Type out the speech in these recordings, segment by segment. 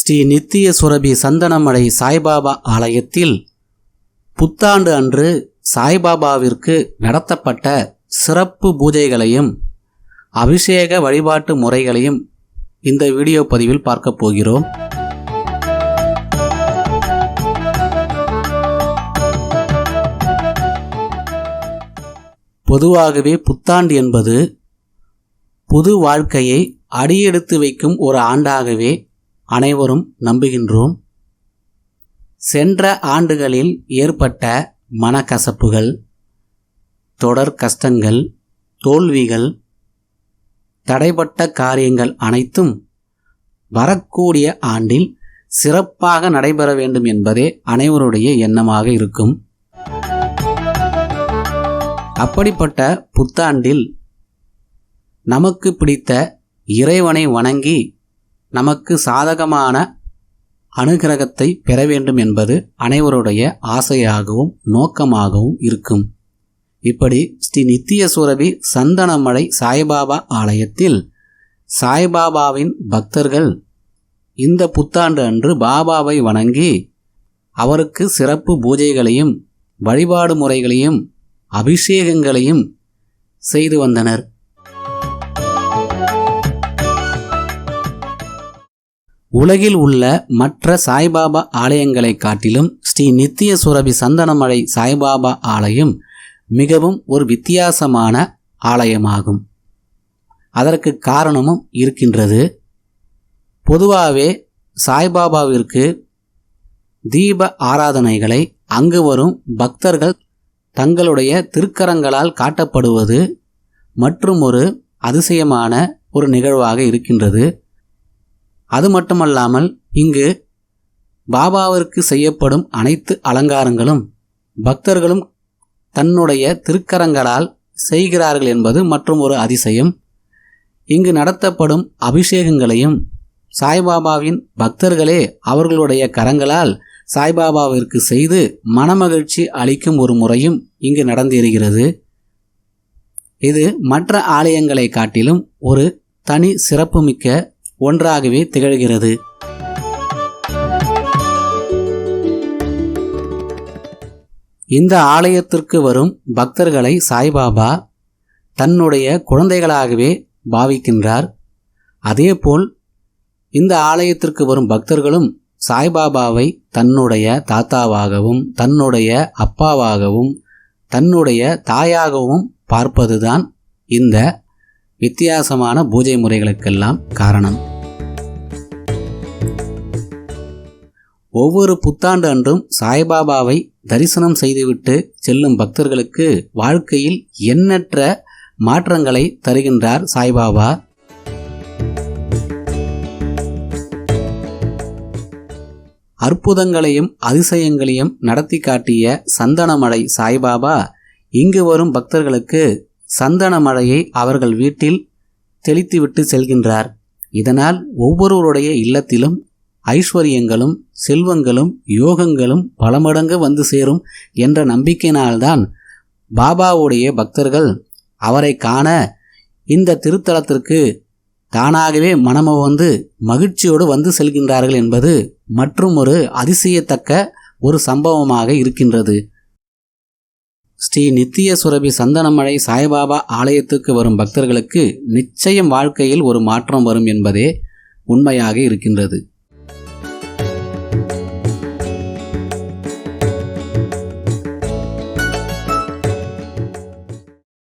ஸ்ரீ நித்திய சுரபி சந்தனமலை சாய்பாபா ஆலயத்தில் புத்தாண்டு அன்று சாய்பாபாவிற்கு நடத்தப்பட்ட சிறப்பு பூஜைகளையும் அபிஷேக வழிபாட்டு முறைகளையும் இந்த வீடியோ பதிவில் பார்க்க போகிறோம். பொதுவாகவே புத்தாண்டு என்பது புது வாழ்க்கையை அடியெடுத்து வைக்கும் ஒரு ஆண்டாகவே அனைவரும் நம்புகின்றோம். சென்ற ஆண்டுகளில் ஏற்பட்ட மனக்கசப்புகள், தொடர் கஷ்டங்கள், தோல்விகள், தடைப்பட்ட காரியங்கள் அனைத்தும் வரக்கூடிய ஆண்டில் சிறப்பாக நடைபெற வேண்டும் என்பதே அனைவருடைய எண்ணமாக இருக்கும். அப்படிப்பட்ட புத்தாண்டில் நமக்கு பிடித்த இறைவனை வணங்கி நமக்கு சாதகமான அனுகிரகத்தை பெற வேண்டும் என்பது அனைவருடைய ஆசையாகவும் நோக்கமாகவும் இருக்கும். இப்படி ஸ்ரீ நித்திய சுரபி சந்தனமலை சாய்பாபா ஆலயத்தில் சாய்பாபாவின் பக்தர்கள் இந்த புத்தாண்டு அன்று பாபாவை வணங்கி அவருக்கு சிறப்பு பூஜைகளையும் வழிபாடு முறைகளையும் அபிஷேகங்களையும் செய்து வந்தனர். உலகில் உள்ள மற்ற சாய்பாபா ஆலயங்களை காட்டிலும் ஸ்ரீ நித்திய சுரபி சந்தனமலை சாய்பாபா ஆலயம் மிகவும் ஒரு வித்தியாசமான ஆலயமாகும். அதற்கு காரணமும் இருக்கின்றது. பொதுவாகவே சாய்பாபாவிற்கு தீப ஆராதனைகளை அங்கு வரும் பக்தர்கள் தங்களுடைய திருக்கரங்களால் காட்டப்படுவது மற்றும் ஒரு அதிசயமான ஒரு நிகழ்வாக இருக்கின்றது. அது மட்டுமல்லாமல் இங்கு பாபாவிற்கு செய்யப்படும் அனைத்து அலங்காரங்களும் பக்தர்களும் தன்னுடைய திருக்கரங்களால் செய்கிறார்கள் என்பது மற்றும் ஒரு அதிசயம். இங்கு நடத்தப்படும் அபிஷேகங்களையும் சாய்பாபாவின் பக்தர்களே அவர்களுடைய கரங்களால் சாய்பாபாவிற்கு செய்து மனமகிழ்ச்சி அளிக்கும் ஒரு முறையும் இங்கு நடந்தேறுகிறது. இது மற்ற ஆலயங்களை காட்டிலும் ஒரு தனி சிறப்புமிக்க ஒன்றாகவே திகழ்கிறது. இந்த ஆலயத்திற்கு வரும் பக்தர்களை சாய்பாபா தன்னுடைய குழந்தைகளாகவே பாவிக்கின்றார். அதேபோல் இந்த ஆலயத்திற்கு வரும் பக்தர்களும் சாய்பாபாவை தன்னுடைய தாத்தாவாகவும் தன்னுடைய அப்பாவாகவும் தன்னுடைய தாயாகவும் பார்ப்பதுதான் இந்த வித்தியாசமான பூஜை முறைகளுக்கெல்லாம் காரணம். ஒவ்வொரு புத்தாண்டு அன்றும் சாய்பாபாவை தரிசனம் செய்துவிட்டு செல்லும் பக்தர்களுக்கு வாழ்க்கையில் எண்ணற்ற மாற்றங்களை தருகின்றார் சாய்பாபா. அற்புதங்களையும் அதிசயங்களையும் நடத்தி காட்டிய சந்தனமலை சாய்பாபா இங்கு வரும் பக்தர்களுக்கு சந்தன மழையை அவர்கள் வீட்டில் தெளித்துவிட்டு செல்கின்றார். இதனால் ஒவ்வொருவருடைய இல்லத்திலும் ஐஸ்வர்யங்களும் செல்வங்களும் யோகங்களும் பல மடங்கு வந்து சேரும் என்ற நம்பிக்கையினால்தான் பாபாவுடைய பக்தர்கள் அவரை காண இந்த திருத்தலத்திற்கு தானாகவே மனமுவந்து மகிழ்ச்சியோடு வந்து செல்கின்றார்கள் என்பது மற்றும் ஒரு அதிசயத்தக்க ஒரு சம்பவமாக இருக்கின்றது. ஸ்ரீ நித்திய சுரபி சந்தனமலை சாய்பாபா ஆலயத்துக்கு வரும் பக்தர்களுக்கு நிச்சயம் வாழ்க்கையில் ஒரு மாற்றம் வரும் என்பதே உண்மையாக இருக்கின்றது.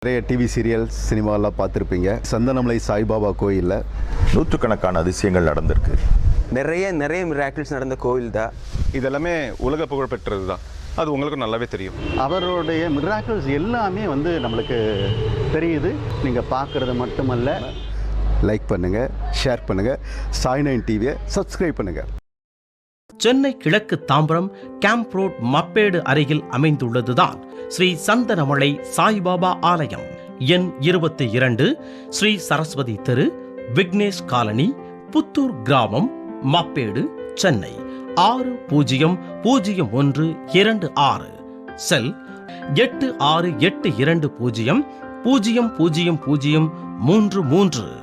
நிறைய டிவி சீரியல்ஸ் சினிமாலாம் பார்த்துருப்பீங்க. சந்தனமலை சாய்பாபா கோயிலில் நூற்றுக்கணக்கான அதிசயங்கள் நடந்திருக்கு. நிறைய மிராக்கிள்ஸ் நடந்த கோயில் தான். இதெல்லாமே உலக புகழ் பெற்றது தான். அது உங்களுக்கு நல்லாவே தெரியும். அவருடைய மிராக்கிள்ஸ் எல்லாமே நம்மளுக்கு தெரியுது. நீங்கள் பார்க்குறது மட்டுமல்ல, லைக் பண்ணுங்கள், ஷேர் பண்ணுங்கள், சாய்9 டிவியை சப்ஸ்கிரைப் பண்ணுங்கள். சென்னை கிழக்கு தாம்பரம் கேம்ப் ரோட் மப்பேடு அருகில் அமைந்துள்ளதுதான் ஸ்ரீ சந்தனமலை சாய்பாபா ஆலயம். எண் 22, ஸ்ரீ சரஸ்வதி தெரு, விக்னேஷ் காலனி, புத்தூர் கிராமம், மப்பேடு, சென்னை 600126. செல் 8682000033.